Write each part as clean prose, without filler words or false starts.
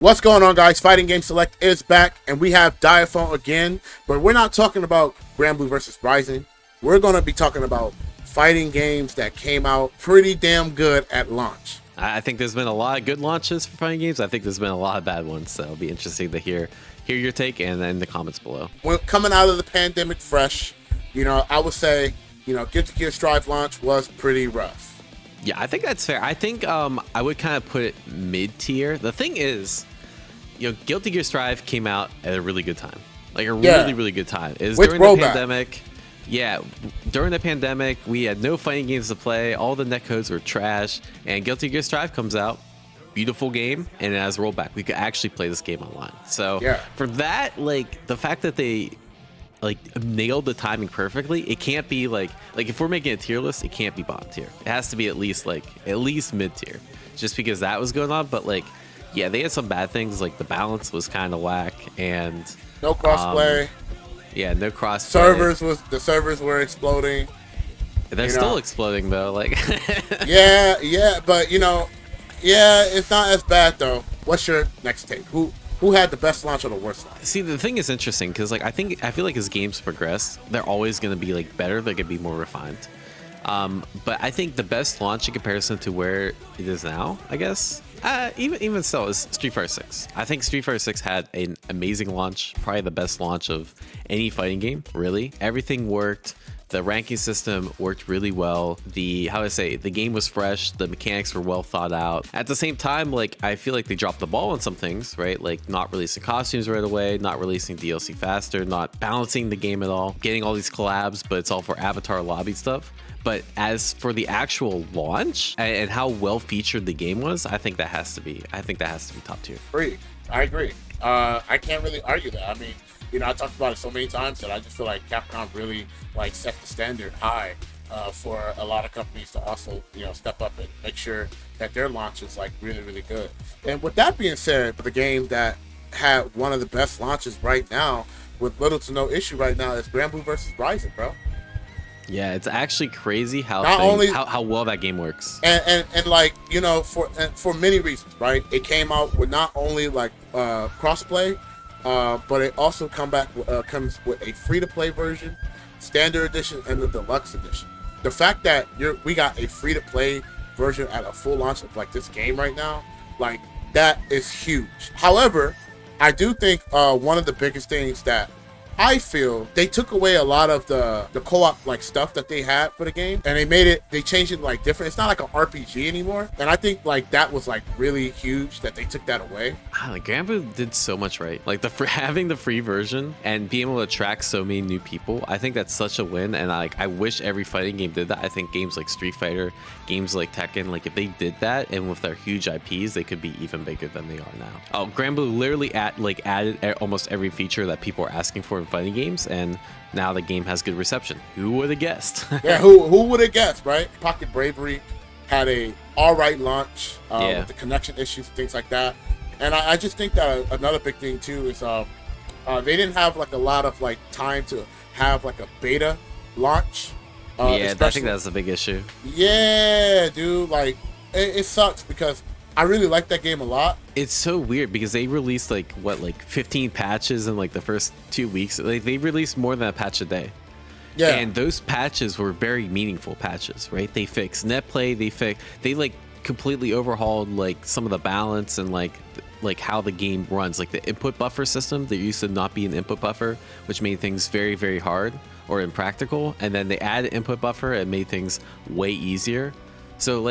What's going on, guys? Fighting Game Select is back, and we have Diaphone again, but we're not talking about Granblue versus Rising. We're going to be talking about fighting games that came out pretty damn good at launch. I think there's been a lot of good launches for fighting games. I think there's been a lot of bad ones, so it'll be interesting to hear your take and then the comments below. We're coming out of the pandemic fresh. I would say, Guilty Gear Strive launch was pretty rough. Yeah, I think that's fair. I think I would kind of put it mid-tier. The thing is, Guilty Gear Strive came out at a really good time. Like a really, really good time. It was during the pandemic. Yeah, during the pandemic, we had no fighting games to play. All the netcodes were trash. And Guilty Gear Strive comes out. Beautiful game. And it has rollback. We could actually play this game online. So for that, the fact that they nailed the timing perfectly, it can't be like if we're making a tier list, it can't be bottom tier. It has to be at least mid tier, just because that was going on. But yeah, they had some bad things, like the balance was kind of whack and no crossplay. Yeah, no crossplay. The servers were exploding. They're still exploding though. yeah, but it's not as bad though. What's your next take? Who had the best launch or the worst launch? See, the thing is interesting because I feel like as games progress, they're always going to be better. They're going to be more refined. But I think the best launch in comparison to where it is now, I guess, even so, is Street Fighter VI. I think Street Fighter VI had an amazing launch, probably the best launch of any fighting game. Really, everything worked. The ranking system worked really well. The game was fresh. The mechanics were well thought out. At the same time, I feel like they dropped the ball on some things, right? Like not releasing costumes right away, not releasing DLC faster, not balancing the game at all, getting all these collabs, but it's all for avatar lobby stuff. But as for the actual launch and how well featured the game was, I think that has to be top tier. I agree. I can't really argue that. I mean, I talked about it so many times that I just feel like Capcom really set the standard high for a lot of companies to also step up and make sure that their launch is really, really good. And with that being said, the game that had one of the best launches right now with little to no issue right now is Granblue versus Rising, bro. Yeah, it's actually crazy how well that game works. And for many reasons, right? It came out with not only crossplay, but it also comes with a free-to-play version, standard edition, and the deluxe edition. The fact that we got a free-to-play version at a full launch of this game right now, that is huge. However, I do think one of the biggest things that I feel they took away a lot of the co-op stuff that they had for the game, and they changed it different. It's not like an RPG anymore, and I think that was really huge that they took that away. Granblue did so much right. Having the free version and being able to attract so many new people, I think that's such a win. And I wish every fighting game did that. I think games like Street Fighter, games like Tekken, if they did that, and with their huge IPs, they could be even bigger than they are now. Oh, Granblue literally added almost every feature that people are asking for in fighting games, and now the game has good reception. Who would have guessed? Yeah, who would have guessed, right? Pocket Bravery had a alright launch with the connection issues and things like that. And I just think that another big thing too is they didn't have a lot of time to have a beta launch. I think that's a big issue. Yeah, dude, it sucks because I really like that game a lot. It's so weird because they released 15 patches in the first 2 weeks. They released more than a patch a day. Yeah. And those patches were very meaningful patches, right? They fixed net play, they completely overhauled some of the balance and how the game runs. The input buffer system, there used to not be an input buffer, which made things very, very hard or impractical. And then they added input buffer and made things way easier. So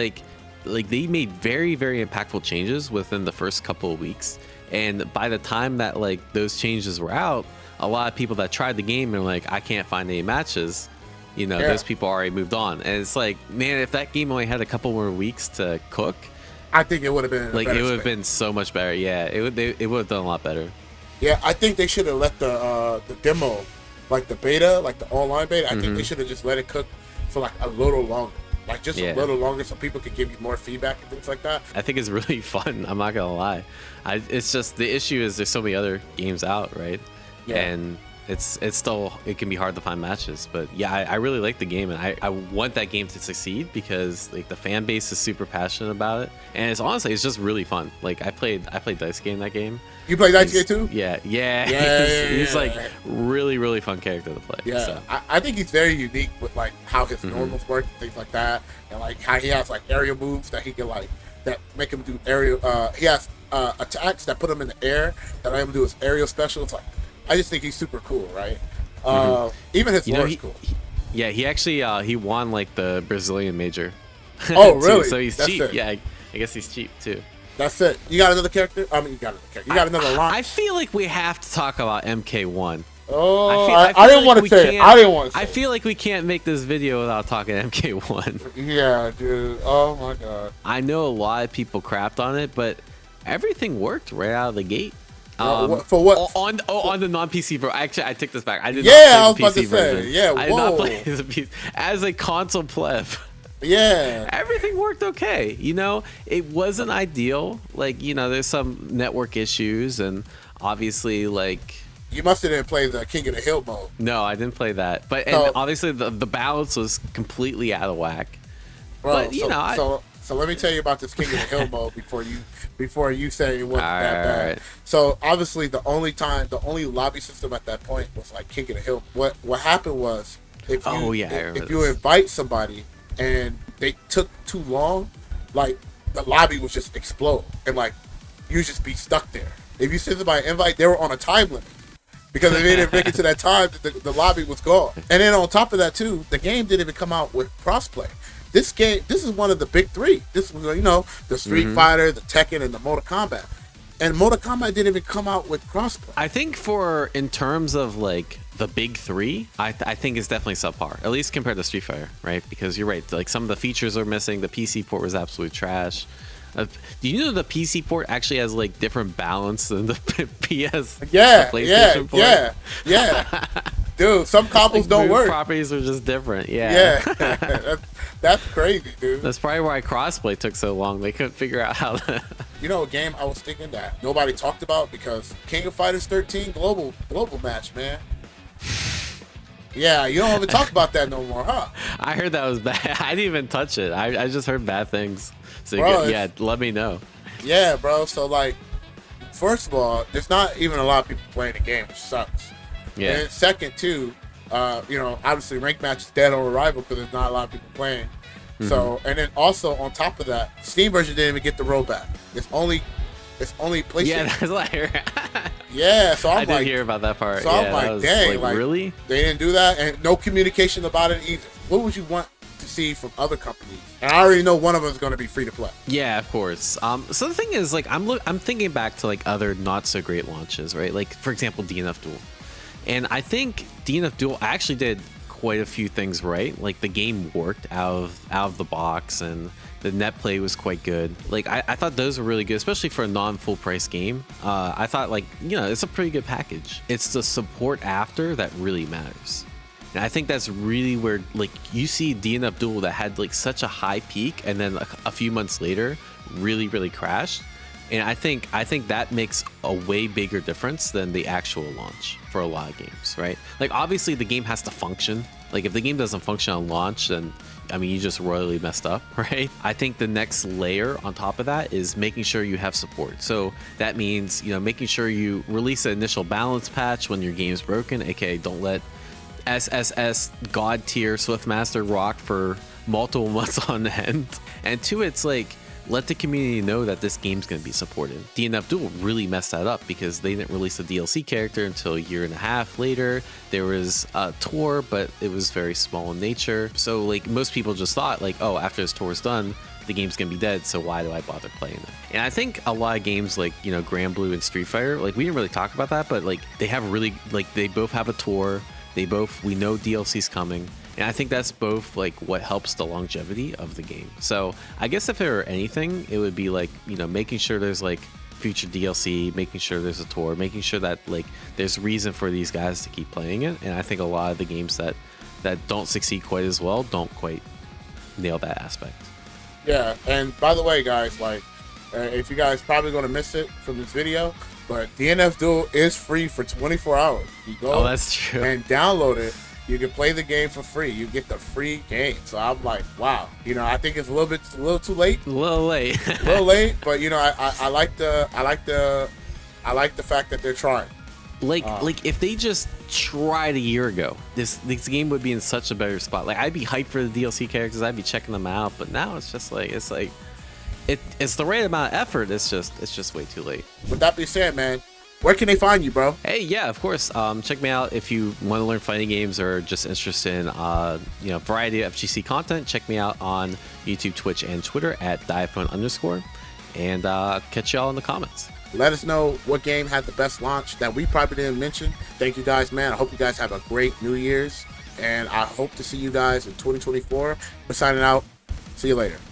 they made very, very impactful changes within the first couple of weeks, and by the time that those changes were out, a lot of people that tried the game and I can't find any matches, those people already moved on. And it's man, if that game only had a couple more weeks to cook, I think it would have been it would have been so much better. Yeah, it would have done a lot better. Yeah, I think they should have let the demo, the beta, the online beta, I think they should have just let it cook for a little longer. A little longer so people could give you more feedback and things like that. I think it's really fun. I'm not gonna lie. It's just the issue is there's so many other games out, right? Yeah. And it's still, it can be hard to find matches. But yeah, I really like the game, and I want that game to succeed because like the fan base is super passionate about it, and it's honestly it's just really fun. Like I played Daisuke in that game. You play Daisuke too? Yeah. He's like really fun character to play. Yeah, So. I think he's very unique with like how his normals work and things like that, and like how he has like aerial moves that he can like that make him do aerial. He has attacks that put him in the air that let him do his aerial specials. Like I just think he's super cool, right? Even his lore is cool. He actually he won like the Brazilian major. Oh really? So he's That's cheap. it. Yeah, I guess he's cheap too. That's it. You got another character? I mean, you got another character. You got another launch. I feel like we have to talk about MK1. Oh, I didn't want to say it. I didn't want to say it. I feel like we can't make this video without talking MK1. Yeah, dude. Oh my god. I know a lot of people crapped on it, but everything worked right out of the gate. For what? On the non-PC version. Actually, I take this back. I did not play I was the about PC to say. version. Yeah, I did not play as a PC. As a console pleb. Yeah. Everything worked okay. You know, it wasn't ideal. Like, you know, there's some network issues, and obviously, like... You must have didn't play the King of the Hill mode. No, I didn't play that. But and obviously, the balance was completely out of whack. Bro, but, you know... So let me tell you about this King of the Hill mode before you say it wasn't that bad. Right. So obviously the only lobby system at that point was like King of the Hill. What happened was if you invite somebody and they took too long, like the lobby would just explode and like you just be stuck there. If you send somebody an invite, they were on a time limit. Because if they didn't make it to that time, the lobby was gone. And then on top of that too, the game didn't even come out with crossplay. This is one of the big three. This was, you know, the Street Fighter, the Tekken, and the Mortal Kombat. And Mortal Kombat didn't even come out with crossplay. I think in terms of like the big three, I think it's definitely subpar, at least compared to Street Fighter, right? Because you're right, like some of the features are missing. The PC port was absolute trash. Do you know the PC port actually has like different balance than the PS? Yeah, PlayStation port? Yeah. Dude, some combos like don't work. Properties are just different. Yeah. That's crazy, dude. That's probably why crossplay took so long. They couldn't figure out how to. You know, a game I was thinking that nobody talked about because King of Fighters XIII global match, man. Yeah, you don't even talk about that no more, huh? I heard that was bad. I didn't even touch it. I just heard bad things. So bro, let me know. Yeah, bro. So like, first of all, there's not even a lot of people playing the game, which sucks. Yeah. And second, too, you know, obviously ranked match is dead on arrival because there's not a lot of people playing. So, and then also on top of that, Steam version didn't even get the rollback. It's only PlayStation. Yeah, that's like. Yeah, so I did hear about that part. So I'm like, dang, like really? They didn't do that, and no communication about it either. What would you want to see from other companies? And I already know one of them is going to be free to play. Yeah, of course. So the thing is, like, I'm thinking back to like other not so great launches, right? Like for example, DNF Duel, and I think DNF Duel actually did quite a few things right. Like the game worked out of the box, and the net play was quite good. Like I thought those were really good, especially for a non-full price game. I thought, like, you know, it's a pretty good package. It's the support after that really matters. And I think that's really where, like, you see DNF Duel that had like such a high peak and then a few months later really crashed. And I think that makes a way bigger difference than the actual launch for a lot of games, right? Like obviously the game has to function. Like if the game doesn't function on launch, then I mean you just royally messed up, right? I think the next layer on top of that is making sure you have support. So that means, you know, making sure you release an initial balance patch when your game's broken, aka don't let SSS God tier Swiftmaster rock for multiple months on end. And two, it's like, let the community know that this game's going to be supported. DNF Duel really messed that up because they didn't release a DLC character until a year and a half later. There was a tour, but it was very small in nature. So like most people just thought like, oh, after this tour's done, the game's going to be dead, so why do I bother playing it? And I think a lot of games like, you know, Granblue and Street Fighter, like we didn't really talk about that, but like they have really, like they both have a tour. We know DLC's coming. And I think that's both like what helps the longevity of the game. So I guess if there were anything, it would be like, you know, making sure there's like future DLC, making sure there's a tour, making sure that like there's reason for these guys to keep playing it. And I think a lot of the games that don't succeed quite as well don't quite nail that aspect. Yeah, and by the way, guys, like if you guys probably gonna miss it from this video, but DNF Duel is free for 24 hours. You go Oh, that's true. and download it. You can play the game for free. You get the free game. So I'm like, wow. You know, I think it's a little too late. A little late. A little late, but you know, I like the fact that they're trying. Like if they just tried a year ago, this game would be in such a better spot. Like I'd be hyped for the DLC characters, I'd be checking them out, but now it's just like it's the right amount of effort. It's just way too late. With that being said, man, where can they find you, bro? Hey, yeah, of course. Check me out if you want to learn fighting games or just interested in variety of FGC content. Check me out on YouTube, Twitch, and Twitter at Diaphone_, and catch y'all in the comments. Let us know what game had the best launch that we probably didn't mention. Thank you guys, man. I hope you guys have a great New Year's, and I hope to see you guys in 2024. We're signing out. See you later.